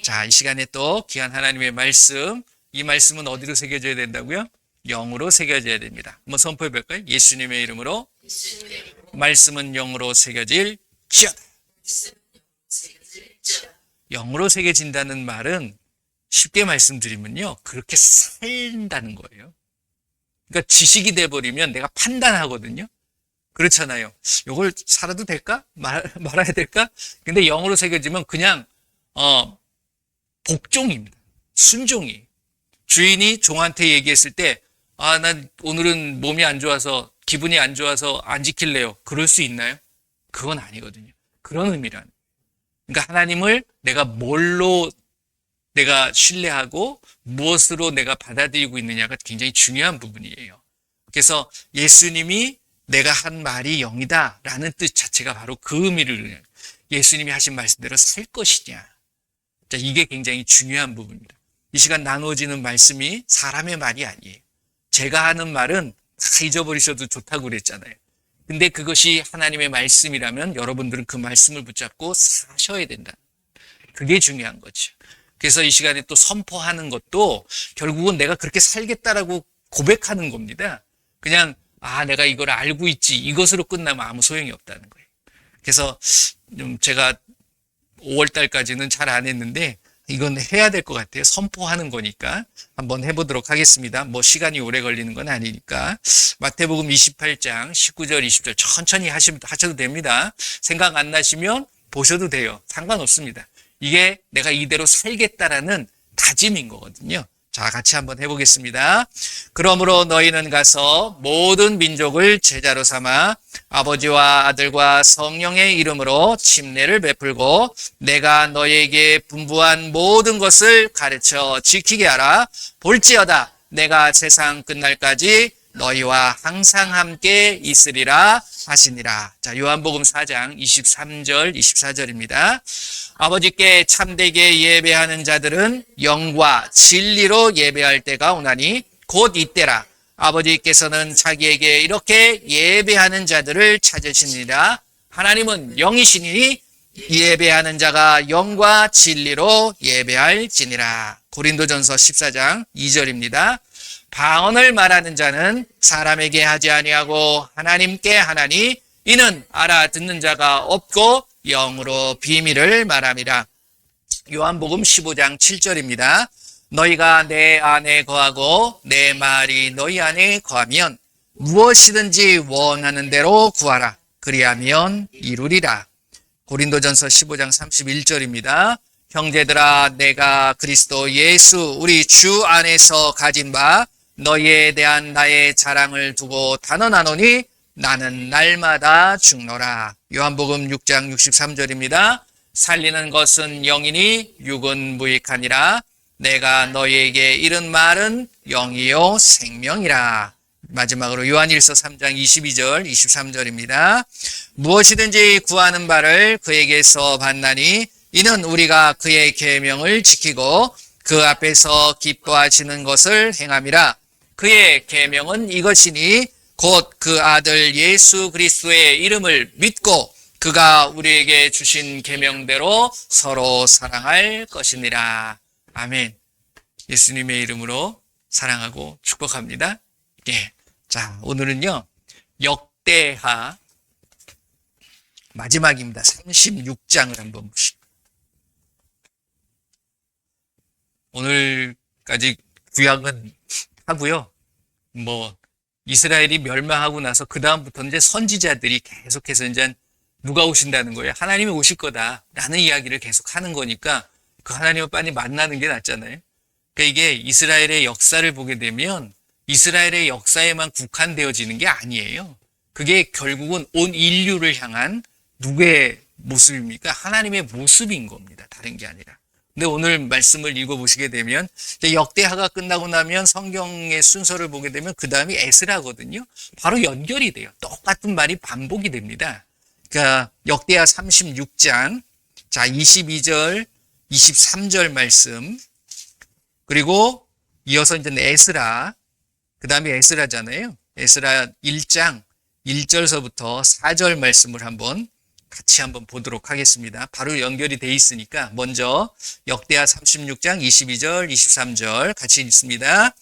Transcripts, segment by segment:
자, 이 시간에 또 귀한 하나님의 말씀, 이 말씀은 어디로 새겨져야 된다고요? 영으로 새겨져야 됩니다. 한번 선포해 볼까요? 예수님의 이름으로 말씀은 영으로 새겨질 지어다. 영으로 새겨진다는 말은 쉽게 말씀드리면요, 그렇게 살다는 거예요. 그러니까 지식이 돼버리면 내가 판단하거든요. 그렇잖아요. 이걸 살아도 될까? 말아야 될까? 근데 영으로 새겨지면 그냥 복종입니다. 순종이. 주인이 종한테 얘기했을 때, 난 오늘은 몸이 안 좋아서, 기분이 안 좋아서 안 지킬래요. 그럴 수 있나요? 그건 아니거든요. 그런 의미란. 그러니까 하나님을 내가 신뢰하고 무엇으로 내가 받아들이고 있느냐가 굉장히 중요한 부분이에요. 그래서 예수님이 내가 한 말이 영이다 라는 뜻 자체가 바로 그 의미를, 예수님이 하신 말씀대로 살 것이냐. 자, 이게 굉장히 중요한 부분입니다. 이 시간 나누어지는 말씀이 사람의 말이 아니에요. 제가 하는 말은 다 잊어버리셔도 좋다고 그랬잖아요. 근데 그것이 하나님의 말씀이라면 여러분들은 그 말씀을 붙잡고 사셔야 된다. 그게 중요한 거죠. 그래서 이 시간에 또 선포하는 것도 결국은 내가 그렇게 살겠다라고 고백하는 겁니다. 그냥 내가 이걸 알고 있지, 이것으로 끝나면 아무 소용이 없다는 거예요. 그래서 좀 제가 5월 달까지는 잘 안 했는데 이건 해야 될 것 같아요. 선포하는 거니까 한번 해보도록 하겠습니다. 뭐 시간이 오래 걸리는 건 아니니까. 마태복음 28장 19절 20절 천천히 하셔도 됩니다. 생각 안 나시면 보셔도 돼요. 상관없습니다. 이게 내가 이대로 살겠다라는 다짐인 거거든요. 자, 같이 한번 해보겠습니다. 그러므로 너희는 가서 모든 민족을 제자로 삼아 아버지와 아들과 성령의 이름으로 침례를 베풀고 내가 너희에게 분부한 모든 것을 가르쳐 지키게 하라. 볼지어다 내가 세상 끝날까지 너희와 항상 함께 있으리라 하시니라. 자, 요한복음 4장 23절 24절입니다. 아버지께 참되게 예배하는 자들은 영과 진리로 예배할 때가 오나니 곧 이때라. 아버지께서는 자기에게 이렇게 예배하는 자들을 찾으시니라. 하나님은 영이시니 예배하는 자가 영과 진리로 예배할지니라. 고린도전서 14장 2절입니다. 방언을 말하는 자는 사람에게 하지 아니하고 하나님께 하나니 이는 알아듣는 자가 없고 영으로 비밀을 말함이라. 요한복음 15장 7절입니다. 너희가 내 안에 거하고 내 말이 너희 안에 거하면 무엇이든지 원하는 대로 구하라. 그리하면 이루리라. 고린도전서 15장 31절입니다. 형제들아, 내가 그리스도 예수 우리 주 안에서 가진 바 너희에 대한 나의 자랑을 두고 단언하노니 나는 날마다 죽노라. 요한복음 6장 63절입니다. 살리는 것은 영이니 육은 무익하니라. 내가 너희에게 이른 말은 영이요 생명이라. 마지막으로 요한일서 3장 22절 23절입니다. 무엇이든지 구하는 바를 그에게서 받나니 이는 우리가 그의 계명을 지키고 그 앞에서 기뻐하시는 것을 행함이라. 그의 계명은 이것이니 곧 그 아들 예수 그리스도의 이름을 믿고 그가 우리에게 주신 계명대로 서로 사랑할 것이니라. 아멘. 예수님의 이름으로 사랑하고 축복합니다. 예. 자, 오늘은요, 역대하 마지막입니다. 36장을 한번 보시죠. 오늘까지 구약은 하고요. 이스라엘이 멸망하고 나서 그다음부터 이제 선지자들이 계속해서 이제 누가 오신다는 거예요. 하나님이 오실 거다라는 이야기를 계속 하는 거니까 그 하나님을 빨리 만나는 게 낫잖아요. 그러니까 이게 이스라엘의 역사를 보게 되면 이스라엘의 역사에만 국한되어지는 게 아니에요. 그게 결국은 온 인류를 향한 누구의 모습입니까? 하나님의 모습인 겁니다. 다른 게 아니라. 근데 오늘 말씀을 읽어보시게 되면 역대하가 끝나고 나면 성경의 순서를 보게 되면 그 다음이 에스라거든요. 바로 연결이 돼요. 똑같은 말이 반복이 됩니다. 그러니까 역대하 36장, 자 22절, 23절 말씀, 그리고 이어서 이제 에스라, 그 다음에 에스라잖아요. 에스라 1장 1절서부터 4절 말씀을 한번 같이 한번 보도록 하겠습니다. 바로 연결이 돼 있으니까 먼저 역대하 36장 22절, 23절 같이 읽습니다.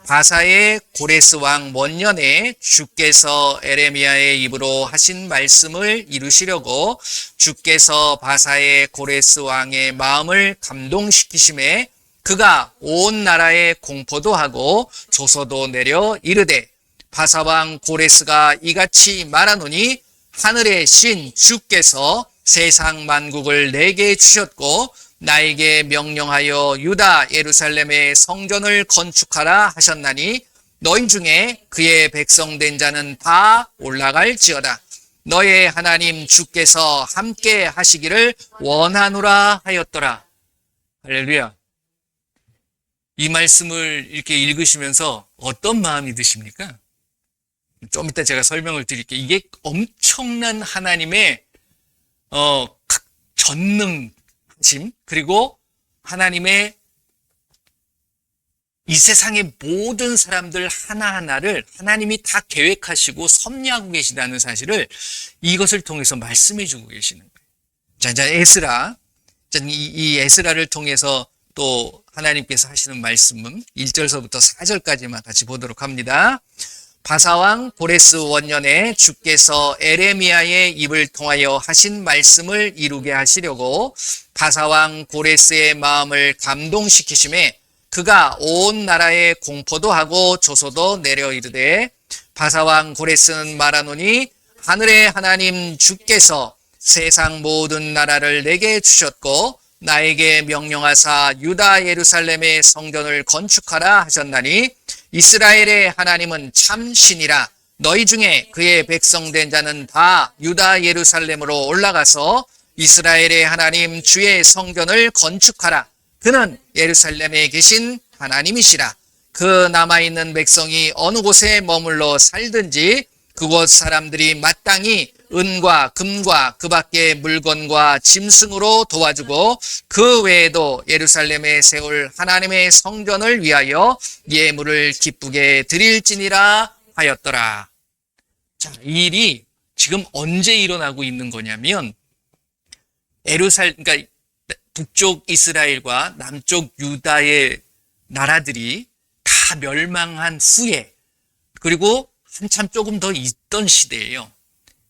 바사의 고레스 왕 원년에 주께서 에레미야의 입으로 하신 말씀을 이루시려고 주께서 바사의 고레스 왕의 마음을 감동시키심에 그가 온 나라에 공포도 하고 조서도 내려 이르되 바사왕 고레스가 이같이 말하노니 하늘의 신 주께서 세상 만국을 내게 주셨고 나에게 명령하여 유다 예루살렘의 성전을 건축하라 하셨나니 너희 중에 그의 백성된 자는 다 올라갈지어다. 너의 하나님 주께서 함께 하시기를 원하노라 하였더라. 할렐루야. 이 말씀을 이렇게 읽으시면서 어떤 마음이 드십니까? 좀 이따 제가 설명을 드릴게요. 이게 엄청난 하나님의 전능심, 그리고 하나님의 이 세상의 모든 사람들 하나하나를 하나님이 다 계획하시고 섭리하고 계시다는 사실을 이것을 통해서 말씀해 주고 계시는 거예요. 자, 이제 에스라. 이 에스라를 통해서 또 하나님께서 하시는 말씀은 1절서부터 4절까지만 같이 보도록 합니다. 바사왕 고레스 원년에 주께서 에레미야의 입을 통하여 하신 말씀을 이루게 하시려고 바사왕 고레스의 마음을 감동시키심에 그가 온 나라에 공포도 하고 조소도 내려 이르되 바사왕 고레스는 말하노니 하늘의 하나님 주께서 세상 모든 나라를 내게 주셨고 나에게 명령하사 유다 예루살렘의 성전을 건축하라 하셨나니 이스라엘의 하나님은 참 신이라. 너희 중에 그의 백성된 자는 다 유다 예루살렘으로 올라가서 이스라엘의 하나님 주의 성전을 건축하라. 그는 예루살렘에 계신 하나님이시라. 그 남아있는 백성이 어느 곳에 머물러 살든지 그곳 사람들이 마땅히 은과 금과 그 밖의 물건과 짐승으로 도와주고 그 외에도 예루살렘에 세울 하나님의 성전을 위하여 예물을 기쁘게 드릴지니라 하였더라. 자, 이 일이 지금 언제 일어나고 있는 거냐면 그러니까 북쪽 이스라엘과 남쪽 유다의 나라들이 다 멸망한 후에, 그리고 한참 조금 더 있던 시대예요.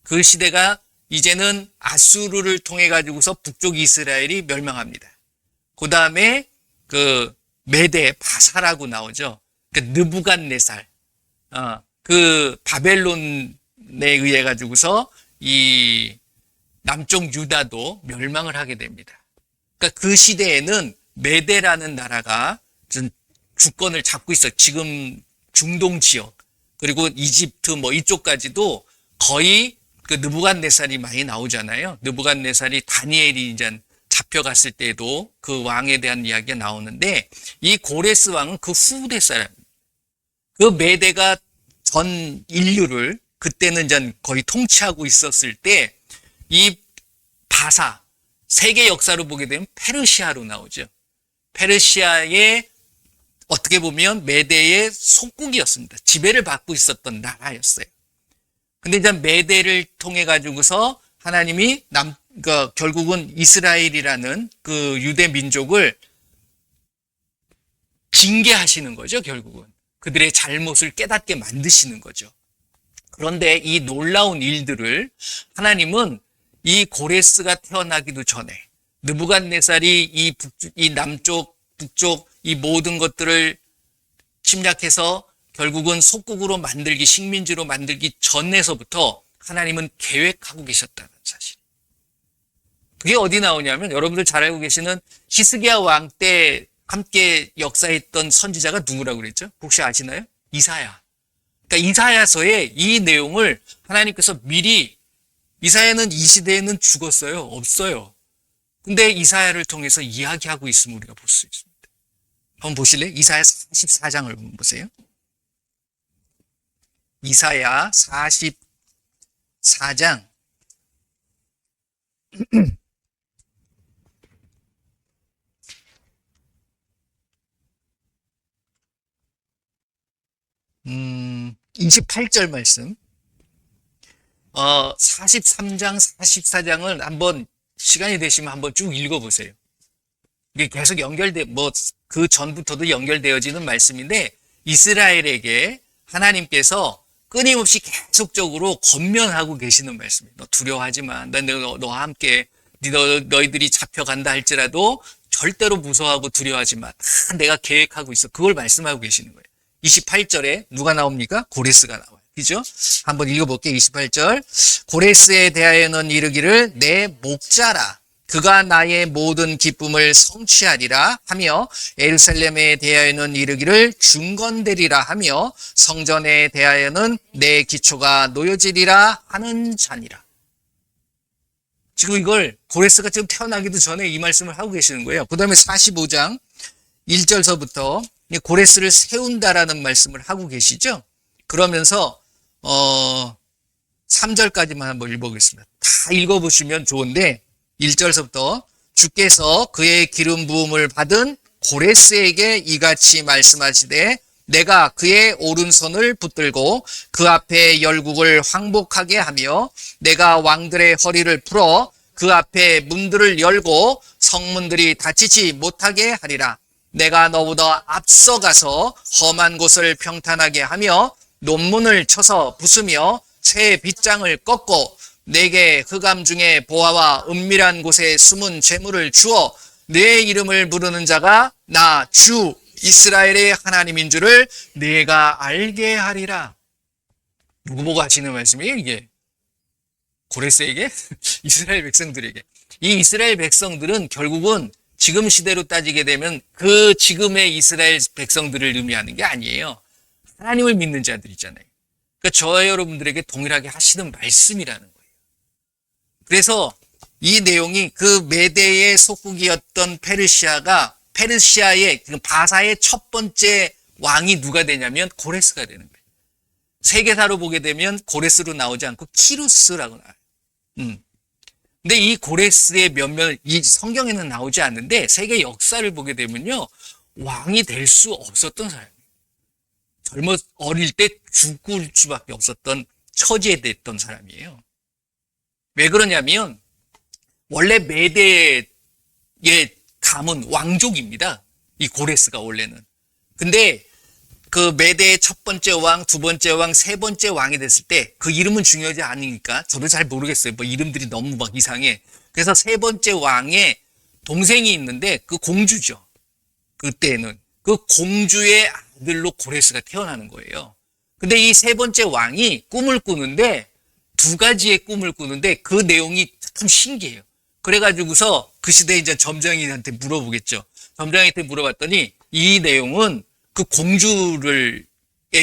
그 시대가 이제는 아수르를 통해 가지고서 북쪽 이스라엘이 멸망합니다. 그 다음에 그 메대 바사라고 나오죠. 그 느부갓네살, 그 바벨론에 의해 가지고서 이 남쪽 유다도 멸망을 하게 됩니다. 그러니까 그 시대에는 메대라는 나라가 좀 주권을 잡고 있어요. 지금 중동 지역, 그리고 이집트 뭐 이쪽까지도 거의 그 느부갓네살이 많이 나오잖아요. 느부갓네살이 다니엘이 이제 잡혀갔을 때도 그 왕에 대한 이야기가 나오는데 이 고레스 왕은 그 후대 사람입니다. 그 메대가 전 인류를 그때는 이제 거의 통치하고 있었을 때 이 바사, 세계 역사로 보게 되면 페르시아로 나오죠. 페르시아의 어떻게 보면 메대의 속국이었습니다. 지배를 받고 있었던 나라였어요. 근데 이제 메대를 통해 가지고서 하나님이 그러니까 결국은 이스라엘이라는 그 유대 민족을 징계하시는 거죠, 결국은. 그들의 잘못을 깨닫게 만드시는 거죠. 그런데 이 놀라운 일들을 하나님은 이 고레스가 태어나기도 전에 느부갓네살이 이 남쪽, 북쪽 이 모든 것들을 침략해서 결국은 속국으로 만들기, 식민지로 만들기 전에서부터 하나님은 계획하고 계셨다는 사실. 그게 어디 나오냐면 여러분들 잘 알고 계시는 히스기야 왕 때 함께 역사했던 선지자가 누구라고 그랬죠? 혹시 아시나요? 이사야. 그러니까 이사야서에 이 내용을 하나님께서 미리, 이사야는 이 시대에는 죽었어요. 없어요. 근데 이사야를 통해서 이야기하고 있음을 우리가 볼 수 있습니다. 한번 보실래요? 이사야 44장을 한번 보세요. 이사야 44장 28절 말씀. 43장, 44장을 한번 시간이 되시면 한번 쭉 읽어보세요. 이게 계속 그 전부터도 연결되어지는 말씀인데, 이스라엘에게 하나님께서 끊임없이 계속적으로 권면하고 계시는 말씀이에요. 너 두려워하지 마. 너와 함께, 너희들이 잡혀간다 할지라도 절대로 무서워하고 두려워하지 마. 다 내가 계획하고 있어. 그걸 말씀하고 계시는 거예요. 28절에 누가 나옵니까? 고레스가 나와요. 그죠? 한번 읽어볼게요. 28절. 고레스에 대하여는 이르기를 내 목자라. 그가 나의 모든 기쁨을 성취하리라 하며, 예루살렘에 대하여는 이르기를 중건되리라 하며, 성전에 대하여는 내 기초가 놓여지리라 하는 자니라. 지금 이걸 고레스가 지금 태어나기도 전에 이 말씀을 하고 계시는 거예요. 그 다음에 45장 1절서부터 고레스를 세운다라는 말씀을 하고 계시죠. 그러면서 3절까지만 한번 읽어보겠습니다. 다 읽어보시면 좋은데, 1절서부터 주께서 그의 기름 부음을 받은 고레스에게 이같이 말씀하시되, 내가 그의 오른손을 붙들고 그 앞에 열국을 황복하게 하며, 내가 왕들의 허리를 풀어 그 앞에 문들을 열고 성문들이 닫히지 못하게 하리라. 내가 너보다 앞서가서 험한 곳을 평탄하게 하며 논문을 쳐서 부수며 새 빗장을 꺾고 내게 흑암 중에 보화와 은밀한 곳에 숨은 재물을 주어 내 이름을 부르는 자가 나 주 이스라엘의 하나님인 줄을 내가 알게 하리라. 누구 보고 하시는 말씀이에요, 이게? 고레스에게? 이스라엘 백성들에게. 이 이스라엘 백성들은 결국은 지금 시대로 따지게 되면 그 지금의 이스라엘 백성들을 의미하는 게 아니에요. 하나님을 믿는 자들이잖아요. 그러니까 저와 여러분들에게 동일하게 하시는 말씀이라는 거예요. 그래서 이 내용이 그 메대의 속국이었던 페르시아의 바사의 첫 번째 왕이 누가 되냐면 고레스가 되는 거예요. 세계사로 보게 되면 고레스로 나오지 않고 키루스라고 나와요. 근데 이 고레스의 이 성경에는 나오지 않는데 세계 역사를 보게 되면요, 왕이 될 수 없었던 사람이에요. 어릴 때 죽을 수밖에 없었던 처지에 됐던 사람이에요. 왜 그러냐면 원래 메대의 가문 왕족입니다. 이 고레스가 원래는. 근데 그 메대의 첫 번째 왕, 두 번째 왕, 세 번째 왕이 됐을 때 그 이름은 중요하지 않으니까 저도 잘 모르겠어요. 뭐 이름들이 너무 막 이상해. 그래서 세 번째 왕의 동생이 있는데 그 공주죠. 그때는 그 공주의 아들로 고레스가 태어나는 거예요. 근데 이 세 번째 왕이 꿈을 꾸는데 두 가지의 꿈을 꾸는데 그 내용이 참 신기해요. 그래가지고서 그 시대에 이제 점장이한테 물어보겠죠. 점장한테 물어봤더니 이 내용은 그 공주에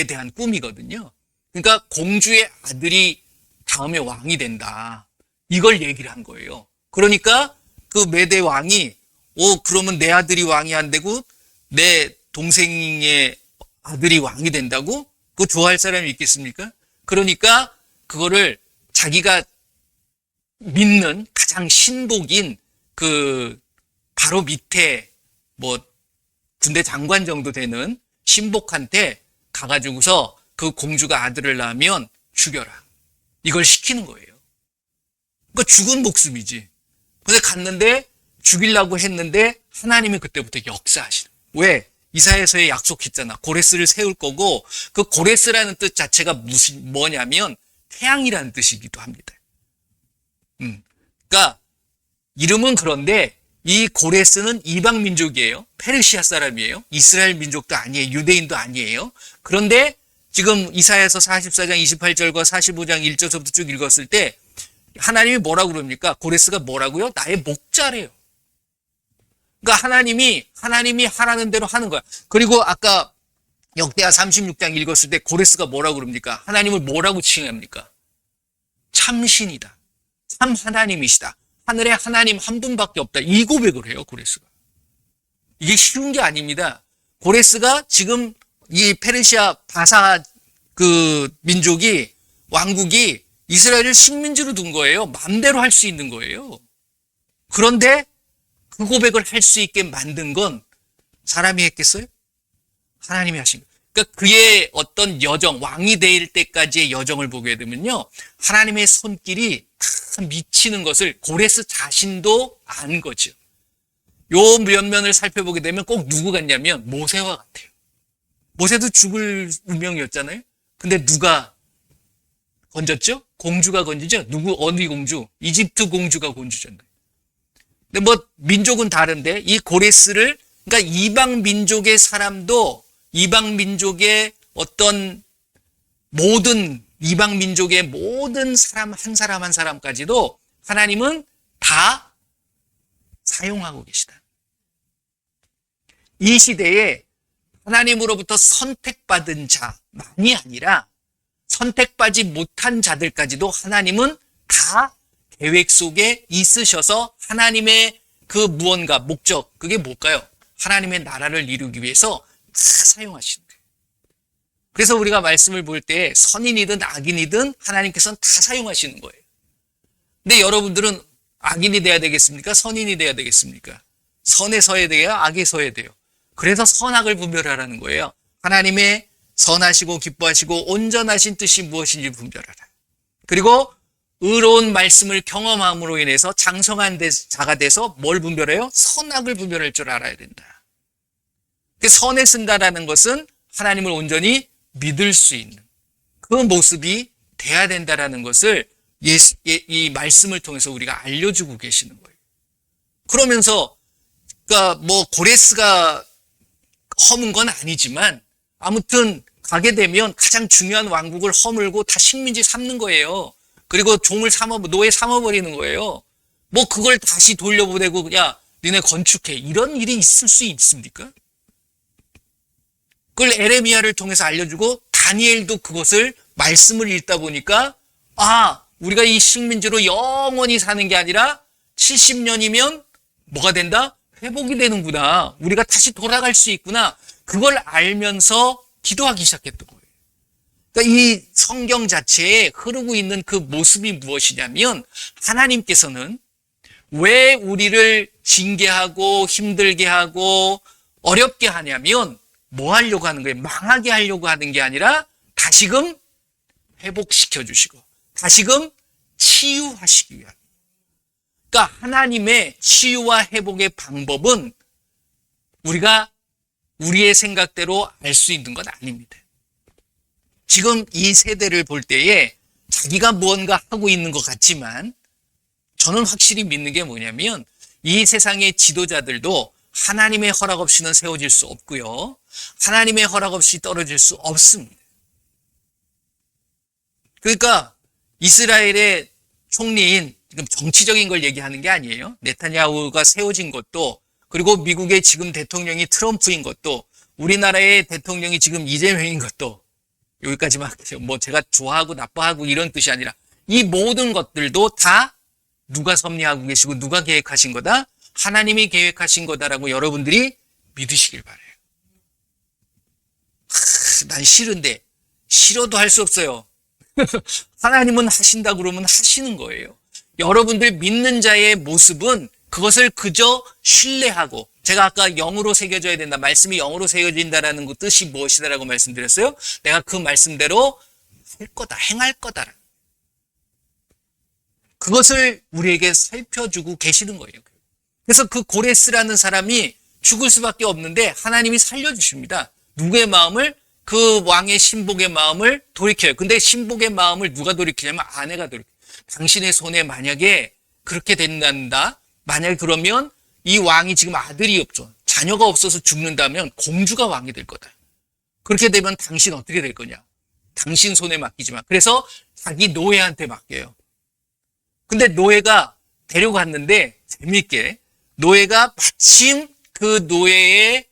대한 꿈이거든요. 그러니까 공주의 아들이 다음에 왕이 된다. 이걸 얘기를 한 거예요. 그러니까 그 메대 왕이 그러면 내 아들이 왕이 안 되고 내 동생의 아들이 왕이 된다고? 그거 좋아할 사람이 있겠습니까? 그러니까 그거를 자기가 믿는 가장 신복인 그 바로 밑에 뭐 군대 장관 정도 되는 신복한테 가가지고서 그 공주가 아들을 낳으면 죽여라. 이걸 시키는 거예요. 그러니까 죽은 목숨이지. 근데 갔는데 죽이려고 했는데 하나님이 그때부터 역사하시는 거예요. 왜? 이사야서에 약속했잖아. 고레스를 세울 거고 그 고레스라는 뜻 자체가 뭐냐면 태양이라는 뜻이기도 합니다. 그러니까 이름은 그런데 이 고레스는 이방 민족이에요. 페르시아 사람이에요. 이스라엘 민족도 아니에요. 유대인도 아니에요. 그런데 지금 이사야서 44장 28절과 45장 1절부터 쭉 읽었을 때 하나님이 뭐라고 그럽니까? 고레스가 뭐라고요? 나의 목자래요. 그러니까 하나님이 하라는 대로 하는 거야. 그리고 아까 역대하 36장 읽었을 때 고레스가 뭐라고 그럽니까? 하나님을 뭐라고 칭합니까? 참신이다. 참 하나님이시다. 하늘에 하나님 한 분밖에 없다. 이 고백을 해요, 고레스가. 이게 쉬운 게 아닙니다. 고레스가 지금 이 페르시아 바사 그 민족이, 왕국이 이스라엘을 식민지로 둔 거예요. 마음대로 할 수 있는 거예요. 그런데 그 고백을 할 수 있게 만든 건 사람이 했겠어요? 하나님이 하신 거예요. 그러니까 그의 어떤 여정, 왕이 될 때까지의 여정을 보게 되면요. 하나님의 손길이 다 미치는 것을 고레스 자신도 아는 거죠. 요 면면을 살펴보게 되면 꼭 누구 같냐면 모세와 같아요. 모세도 죽을 운명이었잖아요. 근데 누가 건졌죠? 공주가 건지죠? 어디 공주? 이집트 공주가 건지잖아요. 근데 뭐 민족은 다른데 이 고레스를, 그러니까 이방 민족의 사람도 이방 민족의 어떤 모든 이방 민족의 모든 사람 한 사람 한 사람까지도 하나님은 다 사용하고 계시다. 이 시대에 하나님으로부터 선택받은 자만이 아니라 선택받지 못한 자들까지도 하나님은 다 계획 속에 있으셔서 하나님의 그 무언가 목적, 그게 뭘까요? 하나님의 나라를 이루기 위해서 다 사용하시는 거예요. 그래서 우리가 말씀을 볼 때 선인이든 악인이든 하나님께서는 다 사용하시는 거예요. 근데 여러분들은 악인이 돼야 되겠습니까? 선인이 돼야 되겠습니까? 선에 서야 돼요? 악에 서야 돼요? 그래서 선악을 분별하라는 거예요. 하나님의 선하시고 기뻐하시고 온전하신 뜻이 무엇인지 분별하라. 그리고 의로운 말씀을 경험함으로 인해서 장성한 자가 돼서 뭘 분별해요? 선악을 분별할 줄 알아야 된다. 선에 쓴다라는 것은 하나님을 온전히 믿을 수 있는 그 모습이 돼야 된다라는 것을 이 말씀을 통해서 우리가 알려주고 계시는 거예요. 그러면서 그러니까 뭐 고레스가 허문 건 아니지만 아무튼 가게 되면 가장 중요한 왕국을 허물고 다 식민지 삼는 거예요. 그리고 종을 노예 삼아버리는 거예요. 뭐 그걸 다시 돌려보내고 야 니네 건축해, 이런 일이 있을 수 있습니까? 그걸 에레미야를 통해서 알려주고 다니엘도 그것을 말씀을 읽다 보니까 우리가 이 식민지로 영원히 사는 게 아니라 70년이면 뭐가 된다? 회복이 되는구나. 우리가 다시 돌아갈 수 있구나. 그걸 알면서 기도하기 시작했던 거예요. 그러니까 이 성경 자체에 흐르고 있는 그 모습이 무엇이냐면 하나님께서는 왜 우리를 징계하고 힘들게 하고 어렵게 하냐면 뭐 하려고 하는 거예요? 망하게 하려고 하는 게 아니라 다시금 회복시켜 주시고 다시금 치유하시기 위한. 그러니까 하나님의 치유와 회복의 방법은 우리가 우리의 생각대로 알 수 있는 건 아닙니다. 지금 이 세대를 볼 때에 자기가 무언가 하고 있는 것 같지만 저는 확실히 믿는 게 뭐냐면 이 세상의 지도자들도 하나님의 허락 없이는 세워질 수 없고요. 하나님의 허락 없이 떨어질 수 없습니다. 그러니까 이스라엘의 총리인, 지금 정치적인 걸 얘기하는 게 아니에요. 네타냐후가 세워진 것도, 그리고 미국의 지금 대통령이 트럼프인 것도, 우리나라의 대통령이 지금 이재명인 것도, 여기까지만 할게요. 뭐 제가 좋아하고 나빠하고 이런 뜻이 아니라 이 모든 것들도 다 누가 섭리하고 계시고 누가 계획하신 거다? 하나님이 계획하신 거다라고 여러분들이 믿으시길 바라요. 난 싫은데 싫어도 할 수 없어요. 하나님은 하신다 그러면 하시는 거예요. 여러분들 믿는 자의 모습은 그것을 그저 신뢰하고, 제가 아까 영으로 새겨져야 된다, 말씀이 영으로 새겨진다라는 그 뜻이 무엇이다라고 말씀드렸어요. 내가 그 말씀대로 할 거다, 행할 거다. 그것을 우리에게 살펴주고 계시는 거예요. 그래서 그 고레스라는 사람이 죽을 수밖에 없는데 하나님이 살려주십니다. 누구의 마음을? 그 왕의 신복의 마음을 돌이켜요. 근데 신복의 마음을 누가 돌이키냐면 아내가 돌이켜요. 당신의 손에 만약에 그렇게 된다, 만약에 그러면 이 왕이 지금 아들이 없죠. 자녀가 없어서 죽는다면 공주가 왕이 될 거다. 그렇게 되면 당신 어떻게 될 거냐? 당신 손에 맡기지 마. 그래서 자기 노예한테 맡겨요. 근데 노예가 데려갔는데 재미있게 노예가 마침 그 노예의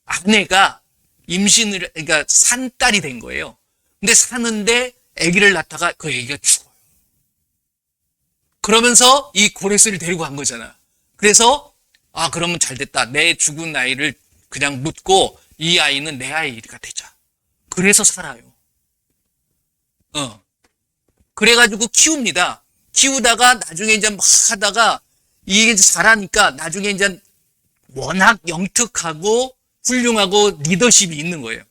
아내가 그러니까 산 딸이 된 거예요. 근데 사는데 아기를 낳다가 그 아기가 죽어요. 그러면서 이 고레스를 데리고 간 거잖아. 그래서 그러면 잘 됐다. 내 죽은 아이를 그냥 묻고 이 아이는 내 아이가 되자. 그래서 살아요. 그래가지고 키웁니다. 키우다가 나중에 이제 막 하다가 이게 자라니까 나중에 이제 워낙 영특하고 훌륭하고 리더십이 있는 거예요.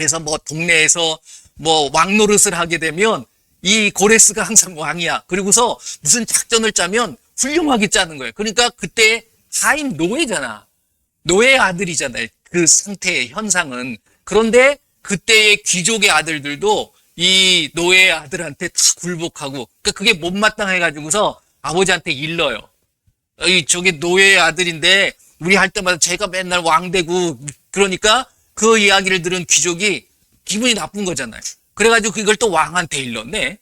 그래서 뭐 동네에서 뭐 왕 노릇을 하게 되면 이 고레스가 항상 왕이야. 그리고서 무슨 작전을 짜면 훌륭하게 짜는 거예요. 그러니까 그때 하임 노예잖아. 노예 아들이잖아요. 그 상태의 현상은. 그런데 그때의 귀족의 아들들도 이 노예 아들한테 다 굴복하고, 그러니까 그게 못마땅해가지고서 아버지한테 일러요. 저게 노예의 아들인데 우리 할 때마다 제가 맨날 왕 되고, 그러니까 그 이야기를 들은 귀족이 기분이 나쁜 거잖아요. 그래가지고 그걸 또 왕한테 일렀네.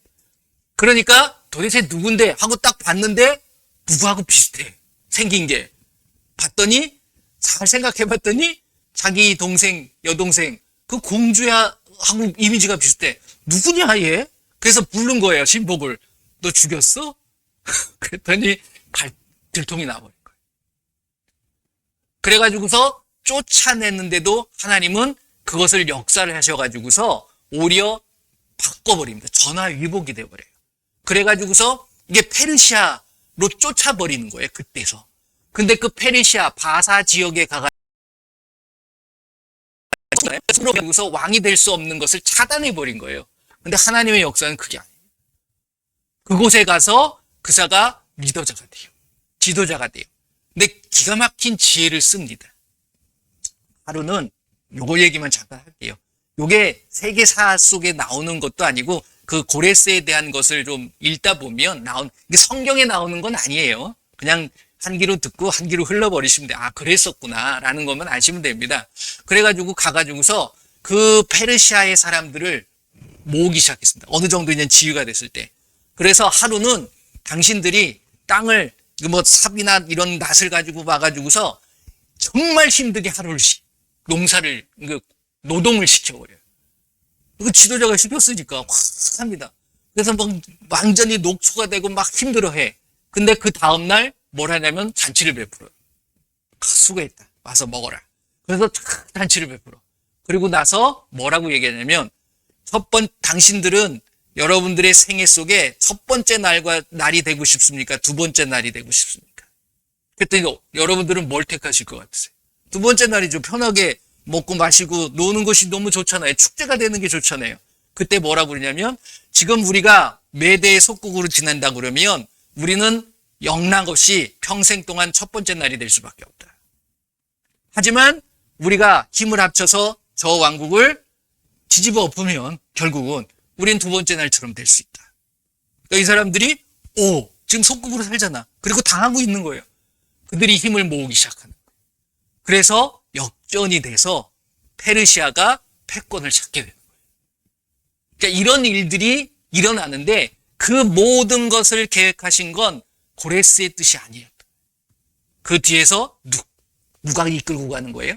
그러니까 도대체 누군데 하고 딱 봤는데 누구하고 비슷해. 생긴 게. 봤더니 잘 생각해봤더니 자기 동생, 여동생 그 공주야 하고 이미지가 비슷해. 누구냐 얘? 그래서 부른 거예요. 신복을. 너 죽였어? 그랬더니 들통이 나버린 거예요. 그래가지고서 쫓아냈는데도 하나님은 그것을 역사를 하셔가지고서 오히려 바꿔버립니다. 전화위복이 돼버려요. 그래가지고서 이게 페르시아로 쫓아버리는 거예요. 그때서. 근데 그 페르시아 바사 지역에 가가지고 왕이 될 수 없는 것을 차단해버린 거예요. 근데 하나님의 역사는 그게 아니에요. 그곳에 가서 그사가 리더자가 돼요. 지도자가 돼요. 근데 기가 막힌 지혜를 씁니다. 하루는 요거 얘기만 잠깐 할게요. 요게 세계사 속에 나오는 것도 아니고 그 고레스에 대한 것을 좀 읽다 보면 이게 성경에 나오는 건 아니에요. 그냥 한 귀로 듣고 한 귀로 흘러버리시면 돼요. 아, 그랬었구나 라는 것만 아시면 됩니다. 그래가지고 가가지고서 그 페르시아의 사람들을 모으기 시작했습니다. 어느 정도 이제 지휘가 됐을 때. 그래서 하루는 당신들이 땅을 뭐 삽이나 이런 낫을 가지고 와가지고서 정말 힘들게 하루를 농사를 노동을 시켜버려요. 그 지도자가 시켰으니까 확 합니다. 그래서 막 완전히 녹초가 되고 막 힘들어해. 근데 그 다음날 뭘 하냐면 잔치를 베풀어요. 수고했다. 와서 먹어라. 그래서 잔치를 베풀어. 그리고 나서 뭐라고 얘기하냐면 당신들은 여러분들의 생애 속에 첫 번째 날이 되고 싶습니까? 두 번째 날이 되고 싶습니까? 그랬더니 여러분들은 뭘 택하실 것 같으세요? 두 번째 날이죠. 편하게 먹고 마시고 노는 것이 너무 좋잖아요. 축제가 되는 게 좋잖아요. 그때 뭐라고 그러냐면 지금 우리가 메대의 속국으로 지낸다 그러면 우리는 영락 없이 평생 동안 첫 번째 날이 될 수밖에 없다. 하지만 우리가 힘을 합쳐서 저 왕국을 뒤집어 엎으면 결국은 우린 두 번째 날처럼 될 수 있다. 그러니까 이 사람들이 지금 속국으로 살잖아. 그리고 당하고 있는 거예요. 그들이 힘을 모으기 시작하는 거예요. 그래서 역전이 돼서 페르시아가 패권을 잡게 되는 거예요. 그러니까 이런 일들이 일어나는데 그 모든 것을 계획하신 건 고레스의 뜻이 아니에요. 그 뒤에서 누가 이끌고 가는 거예요?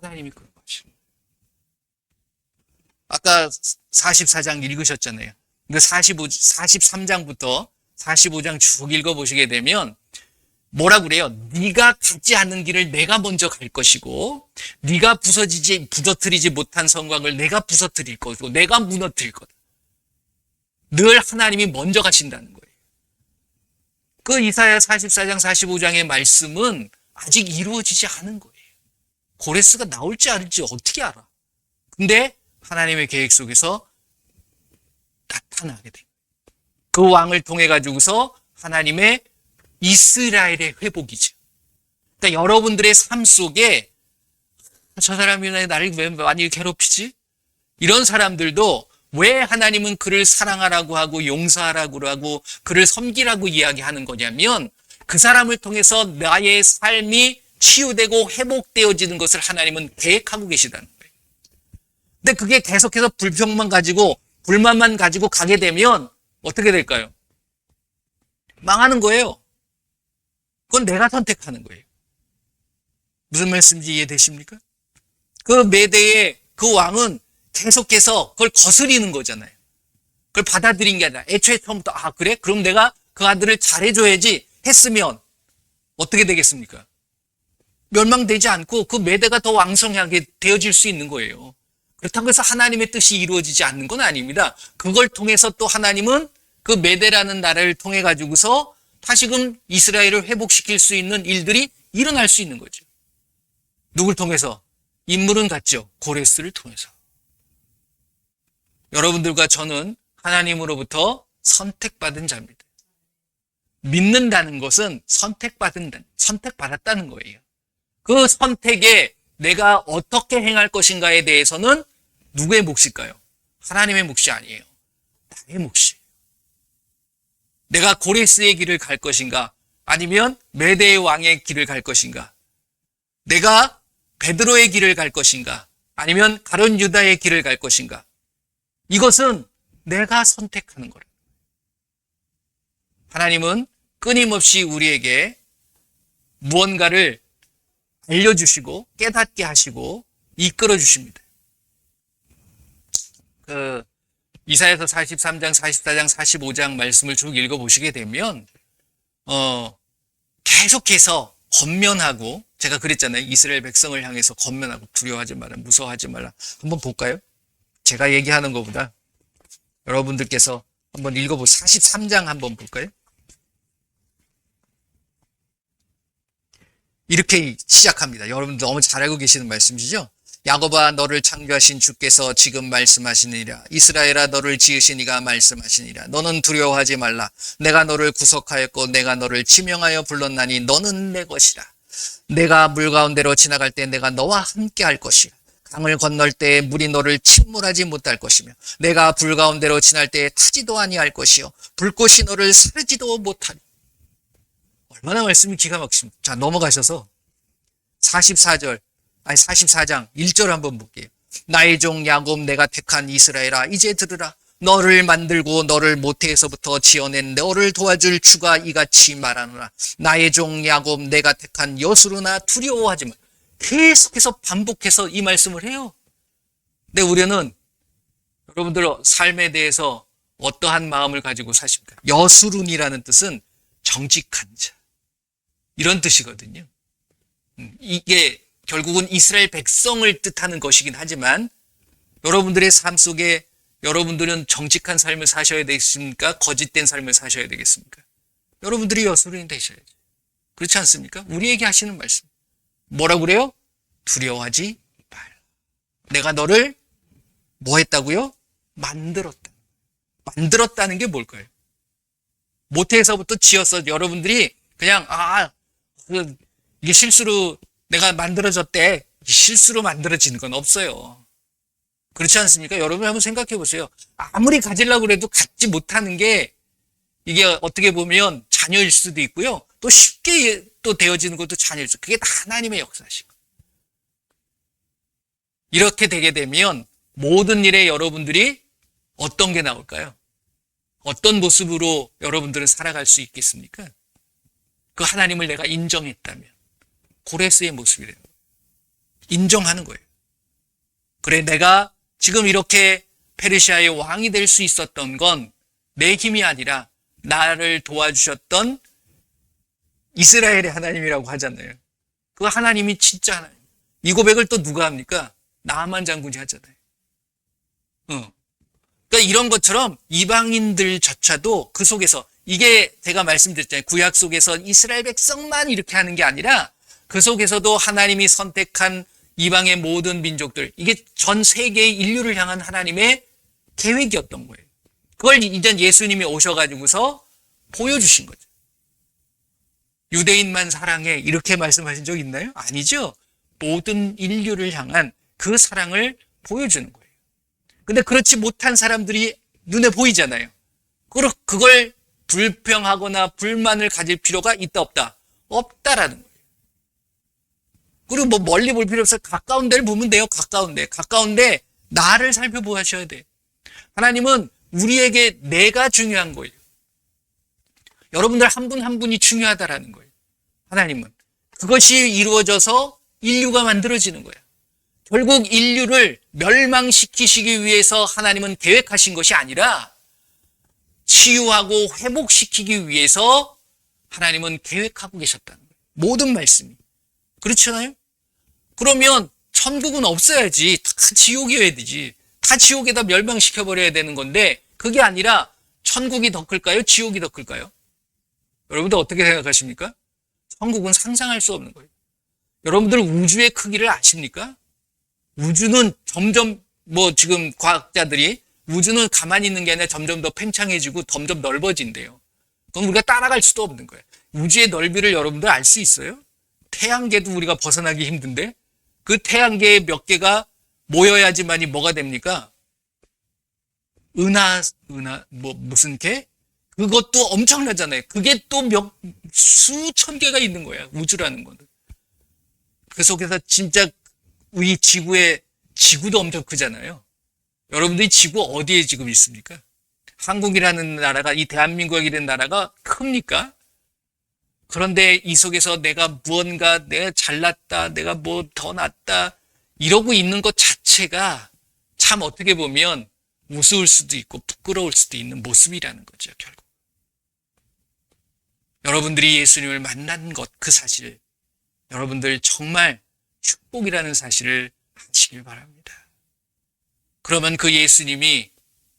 하나님이 이끌고 가시는 거예요. 아까 44장 읽으셨잖아요. 근데 43장부터 45장 쭉 읽어보시게 되면 뭐라 그래요? 네가 가지 않는 길을 내가 먼저 갈 것이고 네가 부서뜨리지 못한 성곽을 내가 부서뜨릴 것이고 내가 무너뜨릴 거다. 늘 하나님이 먼저 가신다는 거예요. 그 이사야 44장 45장의 말씀은 아직 이루어지지 않은 거예요. 고레스가 나올지 않을지 어떻게 알아? 근데 하나님의 계획 속에서 나타나게 돼요. 그 왕을 통해 가지고서 하나님의 이스라엘의 회복이죠. 그러니까 여러분들의 삶 속에 저 사람이 나를 왜 많이 괴롭히지? 이런 사람들도 왜 하나님은 그를 사랑하라고 하고 용서하라고 하고 그를 섬기라고 이야기하는 거냐면 그 사람을 통해서 나의 삶이 치유되고 회복되어지는 것을 하나님은 계획하고 계시다는 거예요. 근데 그게 계속해서 불만만 가지고 가게 되면 어떻게 될까요? 망하는 거예요. 그건 내가 선택하는 거예요. 무슨 말씀인지 이해되십니까? 그 메대의 그 왕은 계속해서 그걸 거스리는 거잖아요. 그걸 받아들인 게 아니라 애초에 처음부터 그래? 그럼 내가 그 아들을 잘해줘야지 했으면 어떻게 되겠습니까? 멸망되지 않고 그 메대가 더 왕성하게 되어질 수 있는 거예요. 그렇다고 해서 하나님의 뜻이 이루어지지 않는 건 아닙니다. 그걸 통해서 또 하나님은 그 메대라는 나라를 통해 가지고서 다시금 이스라엘을 회복시킬 수 있는 일들이 일어날 수 있는 거죠. 누굴 통해서? 인물은 같죠. 고레스를 통해서. 여러분들과 저는 하나님으로부터 선택받은 자입니다. 믿는다는 것은 선택받았다는 거예요. 그 선택에 내가 어떻게 행할 것인가에 대해서는 누구의 몫일까요? 하나님의 몫이 아니에요. 나의 몫이에요. 내가 고레스의 길을 갈 것인가? 아니면 메대의 왕의 길을 갈 것인가? 내가 베드로의 길을 갈 것인가? 아니면 가룟 유다의 길을 갈 것인가? 이것은 내가 선택하는 거예요. 하나님은 끊임없이 우리에게 무언가를 알려주시고 깨닫게 하시고 이끌어 주십니다. 이사야서 43장, 44장, 45장 말씀을 쭉 읽어보시게 되면 계속해서 권면하고, 제가 그랬잖아요. 이스라엘 백성을 향해서 권면하고 두려워하지 마라, 무서워하지 말라. 한번 볼까요? 제가 얘기하는 것보다 여러분들께서 한번 읽어보세요. 43장 한번 볼까요? 이렇게 시작합니다. 여러분들 너무 잘 알고 계시는 말씀이시죠? 야곱아, 너를 창조하신 주께서 지금 말씀하시니라. 이스라엘아, 너를 지으신 이가 말씀하시니라. 너는 두려워하지 말라. 내가 너를 구속하였고 내가 너를 지명하여 불렀나니 너는 내 것이라. 내가 물 가운데로 지나갈 때 내가 너와 함께 할 것이라. 강을 건널 때 물이 너를 침몰하지 못할 것이며 내가 불 가운데로 지날 때 타지도 아니할 것이요 불꽃이 너를 사르지도 못하리. 얼마나 말씀이 기가 막힙니다. 자, 넘어가셔서 44장 1절 한번 볼게요. 나의 종 야곱, 내가 택한 이스라엘아, 이제 들으라. 너를 만들고 너를 모태에서부터 지어낸 너를 도와줄 주가 이같이 말하노라. 나의 종 야곱, 내가 택한 여수르나 두려워하지 마. 계속해서 반복해서 이 말씀을 해요. 근데 우리는 여러분들 삶에 대해서 어떠한 마음을 가지고 사십니까? 여수룬이라는 뜻은 정직한 자, 이런 뜻이거든요. 이게 결국은 이스라엘 백성을 뜻하는 것이긴 하지만 여러분들의 삶 속에 여러분들은 정직한 삶을 사셔야 되겠습니까? 거짓된 삶을 사셔야 되겠습니까? 여러분들이 여수룬이 되셔야죠. 그렇지 않습니까? 우리에게 하시는 말씀. 뭐라고 그래요? 두려워하지 말라. 내가 너를 뭐 했다고요? 만들었다. 만들었다는 게 뭘까요? 모태에서부터 지었어. 여러분들이 그냥 이게 실수로 내가 만들어졌대. 실수로 만들어지는 건 없어요. 그렇지 않습니까? 여러분 한번 생각해 보세요. 아무리 가지려고 해도 갖지 못하는 게 이게 어떻게 보면 자녀일 수도 있고요. 또 쉽게 또 되어지는 것도 자녀일 수. 그게 다 하나님의 역사시고. 이렇게 되게 되면 모든 일에 여러분들이 어떤 게 나올까요? 어떤 모습으로 여러분들은 살아갈 수 있겠습니까? 그 하나님을 내가 인정했다면 고레스의 모습이래요. 인정하는 거예요. 그래, 내가 지금 이렇게 페르시아의 왕이 될 수 있었던 건 내 힘이 아니라 나를 도와주셨던 이스라엘의 하나님이라고 하잖아요. 그 하나님이 진짜 하나님. 이 고백을 또 누가 합니까? 나만 장군이 하잖아요. 그러니까 이런 것처럼 이방인들조차도 그 속에서, 이게 제가 말씀드렸잖아요. 구약 속에서 이스라엘 백성만 이렇게 하는 게 아니라 그 속에서도 하나님이 선택한 이방의 모든 민족들, 이게 전 세계의 인류를 향한 하나님의 계획이었던 거예요. 그걸 이제 예수님이 오셔가지고서 보여주신 거죠. 유대인만 사랑해, 이렇게 말씀하신 적 있나요? 아니죠. 모든 인류를 향한 그 사랑을 보여주는 거예요. 근데 그렇지 못한 사람들이 눈에 보이잖아요. 그걸 불평하거나 불만을 가질 필요가 있다 없다? 없다라는 거예요. 그리고 뭐 멀리 볼 필요 없어요. 가까운 데를 보면 돼요. 가까운데 나를 살펴보셔야 돼요. 하나님은 우리에게 내가 중요한 거예요. 여러분들 한 분 한 분이 중요하다라는 거예요. 하나님은. 그것이 이루어져서 인류가 만들어지는 거예요. 결국 인류를 멸망시키시기 위해서 하나님은 계획하신 것이 아니라 치유하고 회복시키기 위해서 하나님은 계획하고 계셨다는 거예요. 모든 말씀이. 그렇잖아요? 그러면 천국은 없어야지. 다 지옥이어야 되지. 다 지옥에다 멸망시켜버려야 되는 건데 그게 아니라 천국이 더 클까요? 지옥이 더 클까요? 여러분들 어떻게 생각하십니까? 천국은 상상할 수 없는 거예요. 여러분들 우주의 크기를 아십니까? 우주는 점점 지금 과학자들이 우주는 가만히 있는 게 아니라 점점 더 팽창해지고 점점 넓어진대요. 그럼 우리가 따라갈 수도 없는 거예요. 우주의 넓이를 여러분들 알 수 있어요? 태양계도 우리가 벗어나기 힘든데 그 태양계의 몇 개가 모여야지만이 뭐가 됩니까? 무슨 개? 그것도 엄청나잖아요. 그게 또 수천 개가 있는 거야. 우주라는 거는. 그 속에서 진짜 우리 지구도 엄청 크잖아요. 여러분들이 지구 어디에 지금 있습니까? 한국이라는 나라가, 이 대한민국이라는 나라가 큽니까? 그런데 이 속에서 내가 잘났다, 내가 뭐 더 낫다, 이러고 있는 것 자체가 참 어떻게 보면 우스울 수도 있고 부끄러울 수도 있는 모습이라는 거죠, 결국. 여러분들이 예수님을 만난 것, 그 사실, 여러분들 정말 축복이라는 사실을 아시길 바랍니다. 그러면 그 예수님이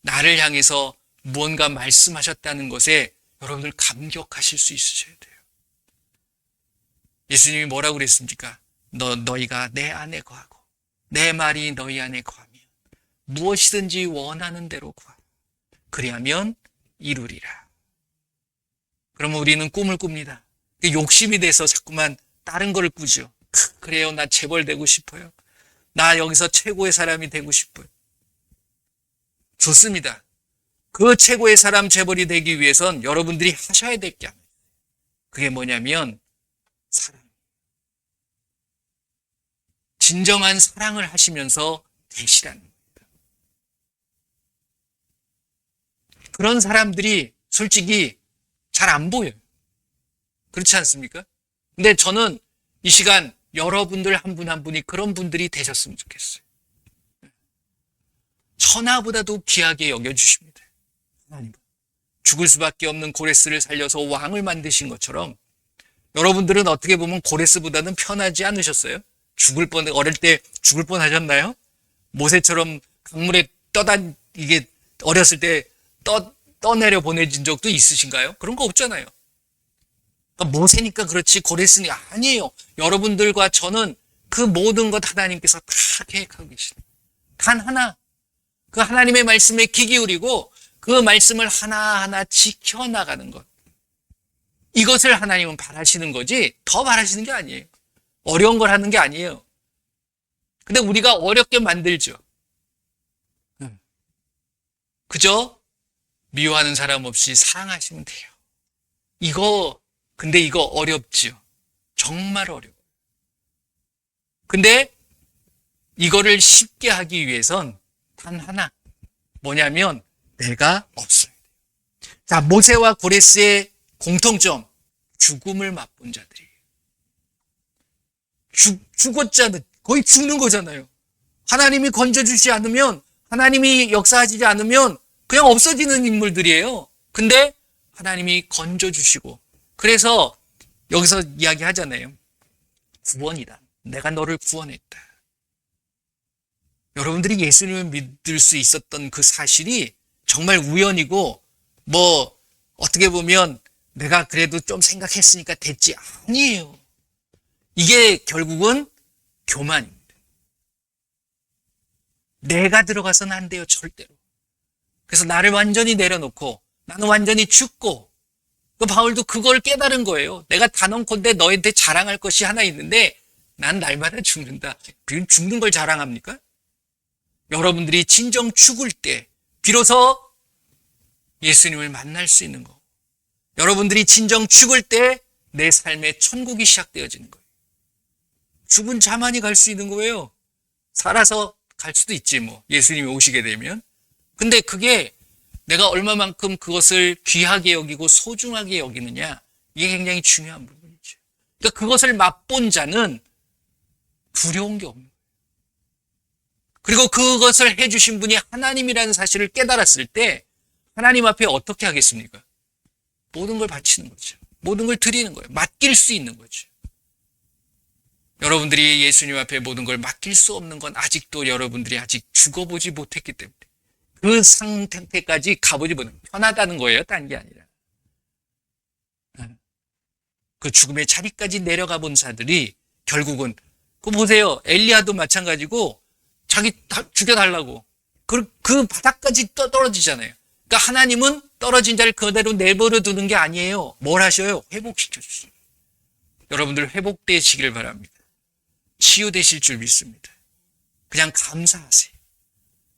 나를 향해서 무언가 말씀하셨다는 것에 여러분들 감격하실 수 있으셔야 돼요. 예수님이 뭐라고 그랬습니까? 너희가 내 안에 거하고 내 말이 너희 안에 거하면 무엇이든지 원하는 대로 구하라. 그리하면 이루리라. 그러면 우리는 꿈을 꿉니다. 욕심이 돼서 자꾸만 다른 거를 꾸죠. 그래요, 나 재벌 되고 싶어요. 나 여기서 최고의 사람이 되고 싶어요. 좋습니다. 그 최고의 사람 재벌이 되기 위해선 여러분들이 하셔야 될 게 아니에요. 그게 뭐냐면 사랑. 진정한 사랑을 하시면서 되시라는 겁니다. 그런 사람들이 솔직히 잘 안 보여요. 그렇지 않습니까? 근데 저는 이 시간 여러분들 한 분 한 분이 그런 분들이 되셨으면 좋겠어요. 천하보다도 귀하게 여겨주십니다. 하나님. 죽을 수밖에 없는 고레스를 살려서 왕을 만드신 것처럼 여러분들은 어떻게 보면 고레스보다는 편하지 않으셨어요? 어릴 때 죽을 뻔 하셨나요? 모세처럼 강물에 이게 어렸을 때 떠내려 보내진 적도 있으신가요? 그런 거 없잖아요. 그러니까 모세니까 그렇지 고레스니 아니에요. 여러분들과 저는 그 모든 것 하나님께서 다 계획하고 계십니다. 단 하나. 그 하나님의 말씀에 귀 기울이고 그 말씀을 하나하나 지켜나가는 것. 이것을 하나님은 바라시는 거지 더 바라시는 게 아니에요. 어려운 걸 하는 게 아니에요. 근데 우리가 어렵게 만들죠. 그저 미워하는 사람 없이 사랑하시면 돼요. 근데 이거 어렵지요. 정말 어려워요. 근데 이거를 쉽게 하기 위해선 단 하나. 뭐냐면 내가 없어야 돼요. 자, 모세와 고레스의 공통점. 죽음을 맛본 자들이에요. 죽었잖아요. 거의 죽는 거잖아요. 하나님이 건져주지 않으면, 하나님이 역사하지 않으면 그냥 없어지는 인물들이에요. 근데 하나님이 건져주시고, 그래서 여기서 이야기하잖아요. 구원이다. 내가 너를 구원했다. 여러분들이 예수님을 믿을 수 있었던 그 사실이 정말 우연이고, 어떻게 보면 내가 그래도 좀 생각했으니까 됐지. 아니에요. 이게 결국은 교만입니다. 내가 들어가서는 안 돼요, 절대로. 그래서 나를 완전히 내려놓고 나는 완전히 죽고, 그 바울도 그걸 깨달은 거예요. 내가 단언컨대 너희한테 자랑할 것이 하나 있는데 난 날마다 죽는다. 죽는 걸 자랑합니까? 여러분들이 진정 죽을 때 비로소 예수님을 만날 수 있는 거. 여러분들이 진정 죽을 때 내 삶의 천국이 시작되어지는 거예요. 죽은 자만이 갈 수 있는 거예요. 살아서 갈 수도 있지 예수님이 오시게 되면. 근데 그게 내가 얼마만큼 그것을 귀하게 여기고 소중하게 여기느냐, 이게 굉장히 중요한 부분이죠. 그러니까 그것을 맛본 자는 두려운 게 없는 거예요. 그리고 그것을 해주신 분이 하나님이라는 사실을 깨달았을 때 하나님 앞에 어떻게 하겠습니까? 모든 걸 바치는 거죠. 모든 걸 드리는 거예요. 맡길 수 있는 거죠. 여러분들이 예수님 앞에 모든 걸 맡길 수 없는 건 아직도 여러분들이 아직 죽어보지 못했기 때문에, 그 상태까지 가보지 못해요. 편하다는 거예요. 딴 게 아니라. 그 죽음의 자리까지 내려가 본 자들이 결국은, 보세요. 엘리야도 마찬가지고 자기 죽여달라고. 그 바닥까지 떨어지잖아요. 그러니까 하나님은 떨어진 자를 그대로 내버려 두는 게 아니에요. 뭘 하셔요? 회복시켜 주세요. 여러분들 회복되시길 바랍니다. 치유되실 줄 믿습니다. 그냥 감사하세요.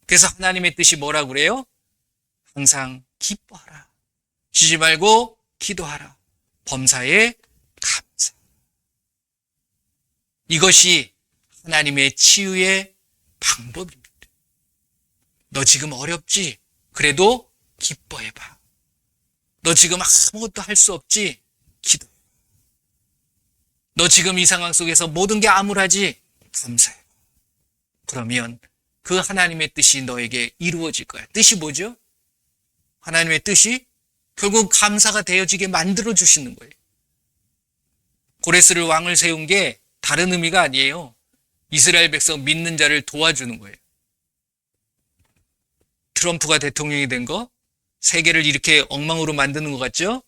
그래서 하나님의 뜻이 뭐라고 그래요? 항상 기뻐하라. 쉬지 말고 기도하라. 범사에 감사. 이것이 하나님의 치유의 방법입니다. 너 지금 어렵지? 그래도 기뻐해봐. 너 지금 아무것도 할 수 없지? 기도해. 너 지금 이 상황 속에서 모든 게 암울하지? 감사해. 그러면 그 하나님의 뜻이 너에게 이루어질 거야. 뜻이 뭐죠? 하나님의 뜻이 결국 감사가 되어지게 만들어 주시는 거예요. 고레스를 왕을 세운 게 다른 의미가 아니에요. 이스라엘 백성 믿는 자를 도와주는 거예요. 트럼프가 대통령이 된 거, 세계를 이렇게 엉망으로 만드는 것 같죠?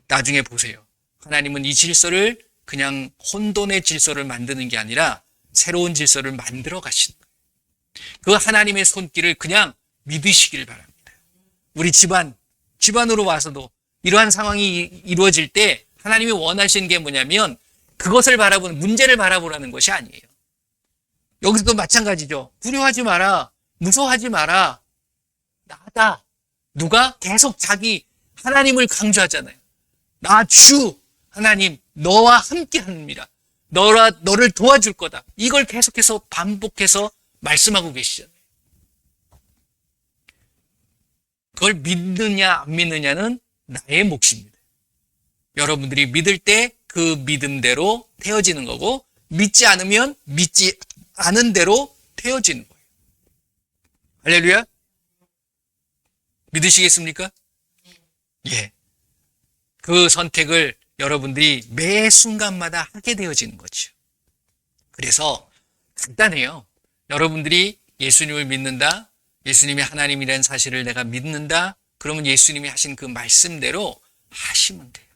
나중에 보세요. 하나님은 이 질서를 그냥 혼돈의 질서를 만드는 게 아니라 새로운 질서를 만들어 가시는 거예요. 그 하나님의 손길을 그냥 믿으시길 바랍니다. 우리 집안으로 와서도 이러한 상황이 이루어질 때 하나님이 원하시는 게 뭐냐면 그것을 바라보는, 문제를 바라보라는 것이 아니에요. 여기서도 마찬가지죠. 두려워하지 마라. 무서워하지 마라. 나다. 누가 계속 자기 하나님을 강조하잖아요. 나 주 하나님 너와 함께 합니다. 너를 도와줄 거다. 이걸 계속해서 반복해서 말씀하고 계시잖아요. 그걸 믿느냐 안 믿느냐는 나의 몫입니다. 여러분들이 믿을 때 그 믿음대로 되어지는 거고, 믿지 않으면 믿지 않은 대로 되어지는 거예요. 할렐루야. 믿으시겠습니까? 예. 그 선택을 여러분들이 매 순간마다 하게 되어지는 거죠. 그래서 간단해요. 여러분들이 예수님을 믿는다, 예수님이 하나님이라는 사실을 내가 믿는다, 그러면 예수님이 하신 그 말씀대로 하시면 돼요.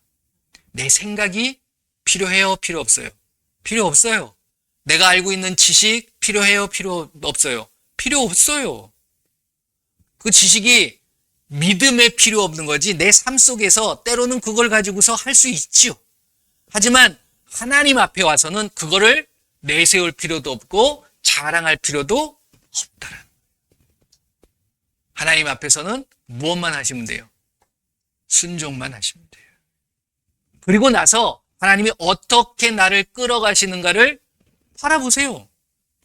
내 생각이 필요해요? 필요 없어요? 필요 없어요. 내가 알고 있는 지식 필요해요? 필요 없어요? 필요 없어요. 그 지식이 믿음에 필요 없는 거지 내 삶 속에서 때로는 그걸 가지고서 할 수 있지요. 하지만 하나님 앞에 와서는 그거를 내세울 필요도 없고 자랑할 필요도 없다는. 하나님 앞에서는 무엇만 하시면 돼요? 순종만 하시면 돼요. 그리고 나서 하나님이 어떻게 나를 끌어가시는가를 바라보세요.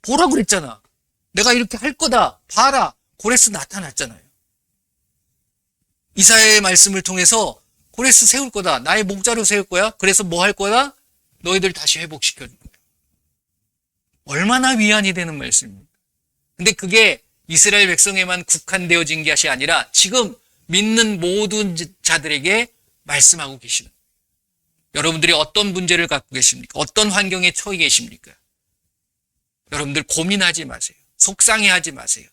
보라고 그랬잖아. 내가 이렇게 할 거다. 봐라. 고레스 나타났잖아요. 이사야의 말씀을 통해서 고레스 세울 거다. 나의 목자로 세울 거야. 그래서 뭐 할 거다? 너희들 다시 회복시켜 줄 거야. 얼마나 위안이 되는 말씀입니까? 근데 그게 이스라엘 백성에만 국한되어진 것이 아니라 지금 믿는 모든 자들에게 말씀하고 계시는 거예요. 여러분들이 어떤 문제를 갖고 계십니까? 어떤 환경에 처해 계십니까? 여러분들 고민하지 마세요. 속상해하지 마세요.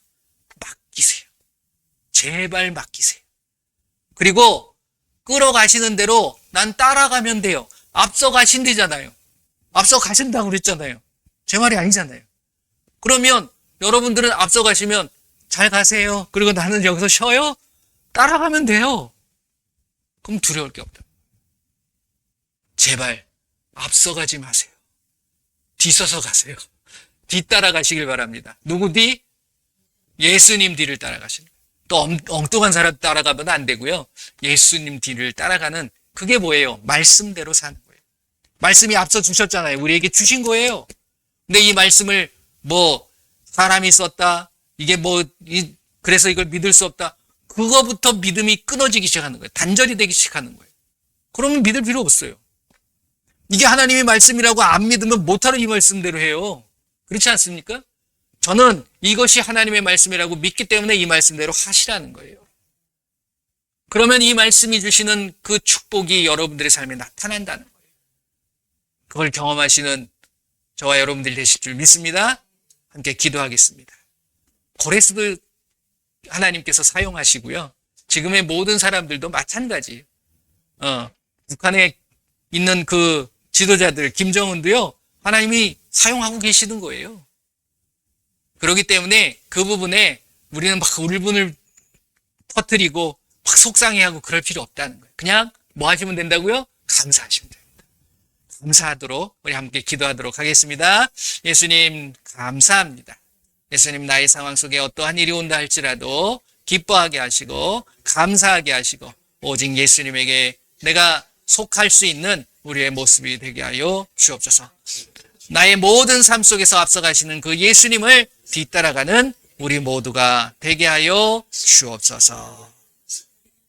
맡기세요. 제발 맡기세요. 그리고 끌어가시는 대로 난 따라가면 돼요. 앞서 가신대잖아요. 앞서 가신다고 그랬잖아요. 제 말이 아니잖아요. 그러면 여러분들은 앞서 가시면 잘 가세요. 그리고 나는 여기서 쉬어요? 따라가면 돼요. 그럼 두려울 게 없다. 제발 앞서가지 마세요. 뒤서서 가세요. 뒤따라 가시길 바랍니다. 누구 뒤? 예수님 뒤를 따라가시는 거예요. 또 엉뚱한 사람 따라가면 안 되고요. 예수님 뒤를 따라가는, 그게 뭐예요? 말씀대로 사는 거예요. 말씀이 앞서 주셨잖아요. 우리에게 주신 거예요. 근데 이 말씀을 사람이 썼다, 그래서 이걸 믿을 수 없다, 그거부터 믿음이 끊어지기 시작하는 거예요. 단절이 되기 시작하는 거예요. 그러면 믿을 필요 없어요. 이게 하나님의 말씀이라고 안 믿으면 못하는 이 말씀대로 해요. 그렇지 않습니까? 저는 이것이 하나님의 말씀이라고 믿기 때문에 이 말씀대로 하시라는 거예요. 그러면 이 말씀이 주시는 그 축복이 여러분들의 삶에 나타난다는 거예요. 그걸 경험하시는 저와 여러분들이 되실 줄 믿습니다. 함께 기도하겠습니다. 고레스도 하나님께서 사용하시고요. 지금의 모든 사람들도 마찬가지예요. 북한에 있는 그 지도자들, 김정은도요, 하나님이 사용하고 계시는 거예요. 그렇기 때문에 그 부분에 우리는 막 울분을 터뜨리고 막 속상해하고 그럴 필요 없다는 거예요. 그냥 뭐 하시면 된다고요? 감사하시면 됩니다. 감사하도록 우리 함께 기도하도록 하겠습니다. 예수님 감사합니다. 예수님 나의 상황 속에 어떠한 일이 온다 할지라도 기뻐하게 하시고 감사하게 하시고 오직 예수님에게 내가 속할 수 있는 우리의 모습이 되게 하여 주옵소서. 나의 모든 삶 속에서 앞서가시는 그 예수님을 뒤따라가는 우리 모두가 되게 하여 주옵소서.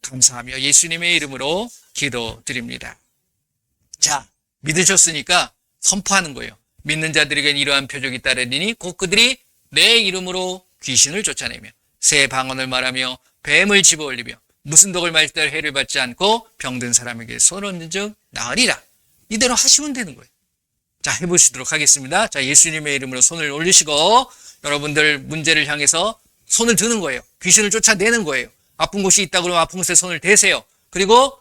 감사하며 예수님의 이름으로 기도드립니다. 자, 믿으셨으니까 선포하는 거예요. 믿는 자들에게는 이러한 표적이 따르리니 곧 그들이 내 이름으로 귀신을 쫓아내며 새 방언을 말하며 뱀을 집어올리며 무슨 독을 마실 때 해를 받지 않고 병든 사람에게 손 얹는 즉 나으리라. 이대로 하시면 되는 거예요. 자, 해보시도록 하겠습니다. 자, 예수님의 이름으로 손을 올리시고 여러분들 문제를 향해서 손을 드는 거예요. 귀신을 쫓아내는 거예요. 아픈 곳이 있다 그러면 아픈 곳에 손을 대세요. 그리고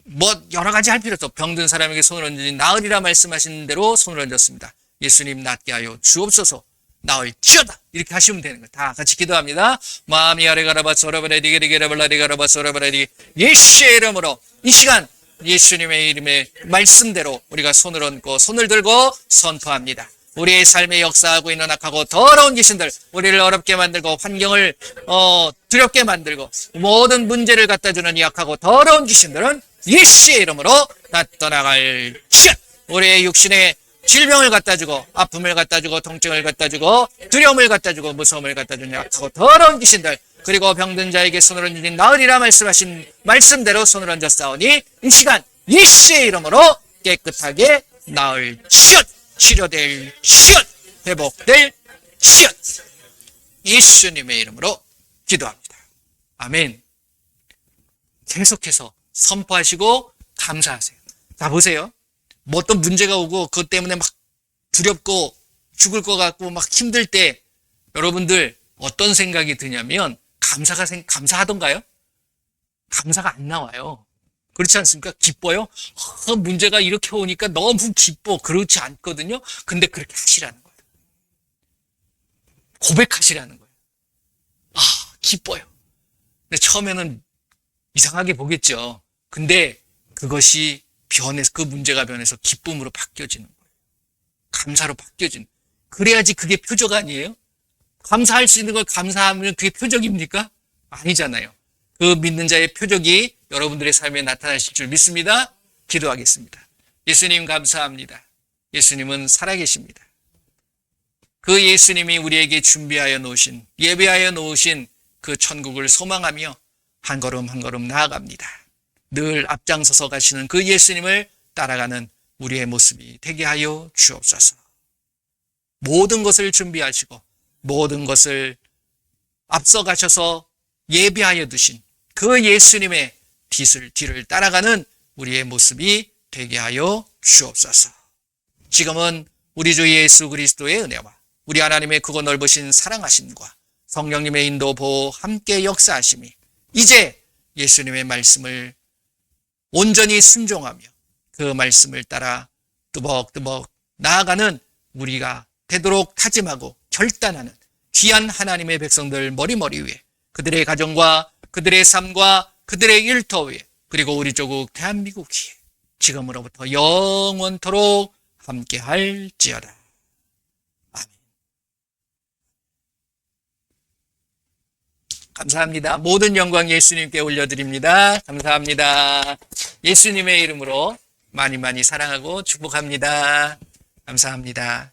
뭐 여러 가지 할 필요 없어. 병든 사람에게 손을 얹으니 나으리라 말씀하신 대로 손을 얹었습니다. 예수님 낫게 하여 주옵소서. 나을지어다. 이렇게 하시면 되는 거예요. 다 같이 기도합니다. 마음이 아래가라바 소라바라디게리게라발라디가라바 소라바라디 예수의 이름으로 이 시간 예수님의 이름의 말씀대로 우리가 손을 얹고 손을 들고 선포합니다. 우리의 삶에 역사하고 있는 악하고 더러운 귀신들, 우리를 어렵게 만들고 환경을 두렵게 만들고 모든 문제를 갖다 주는 이 악하고 더러운 귀신들은 예수의 이름으로 다 떠나갈지어다. 우리의 육신에 질병을 갖다 주고 아픔을 갖다 주고 통증을 갖다 주고 두려움을 갖다 주고 무서움을 갖다 주는 악하고 더러운 귀신들, 그리고 병든 자에게 손을 얹으니 나으리라 말씀하신 말씀대로 손을 얹었사오니 이 시간 예수의 이름으로 깨끗하게 나을지어다. 치료될 시옷, 회복될 시옷. 예수님의 이름으로 기도합니다. 아멘. 계속해서 선포하시고 감사하세요. 자, 보세요. 뭐 어떤 문제가 오고 그것 때문에 막 두렵고 죽을 것 같고 막 힘들 때 여러분들 어떤 생각이 드냐면 감사하던가요? 감사가 안 나와요. 그렇지 않습니까? 기뻐요? 문제가 이렇게 오니까 너무 기뻐. 그렇지 않거든요. 근데 그렇게 하시라는 거예요. 고백하시라는 거예요. 기뻐요. 근데 처음에는 이상하게 보겠죠. 근데 그것이 그 문제가 변해서 기쁨으로 바뀌어지는 거예요. 감사로 바뀌어지는. 그래야지 그게 표적 아니에요? 감사할 수 있는 걸 감사하면 그게 표적입니까? 아니잖아요. 그 믿는 자의 표적이 여러분들의 삶에 나타나실 줄 믿습니다. 기도하겠습니다. 예수님 감사합니다. 예수님은 살아계십니다. 그 예수님이 우리에게 준비하여 놓으신, 예배하여 놓으신 그 천국을 소망하며 한 걸음 한 걸음 나아갑니다. 늘 앞장서서 가시는 그 예수님을 따라가는 우리의 모습이 되게 하여 주옵소서. 모든 것을 준비하시고 모든 것을 앞서 가셔서 예비하여 두신 그 예수님의 뒤를 따라가는 우리의 모습이 되게 하여 주옵소서. 지금은 우리 주 예수 그리스도의 은혜와 우리 하나님의 크고 넓으신 사랑하심과 성령님의 인도 보호 함께 역사하심이 이제 예수님의 말씀을 온전히 순종하며 그 말씀을 따라 뚜벅뚜벅 나아가는 우리가 되도록 다짐하고 결단하는 귀한 하나님의 백성들 머리머리 위에, 그들의 가정과 그들의 삶과 그들의 일터 위에, 그리고 우리 조국 대한민국 위에 지금으로부터 영원토록 함께 할지어다. 아멘. 감사합니다. 모든 영광 예수님께 올려드립니다. 감사합니다. 예수님의 이름으로 많이 많이 사랑하고 축복합니다. 감사합니다.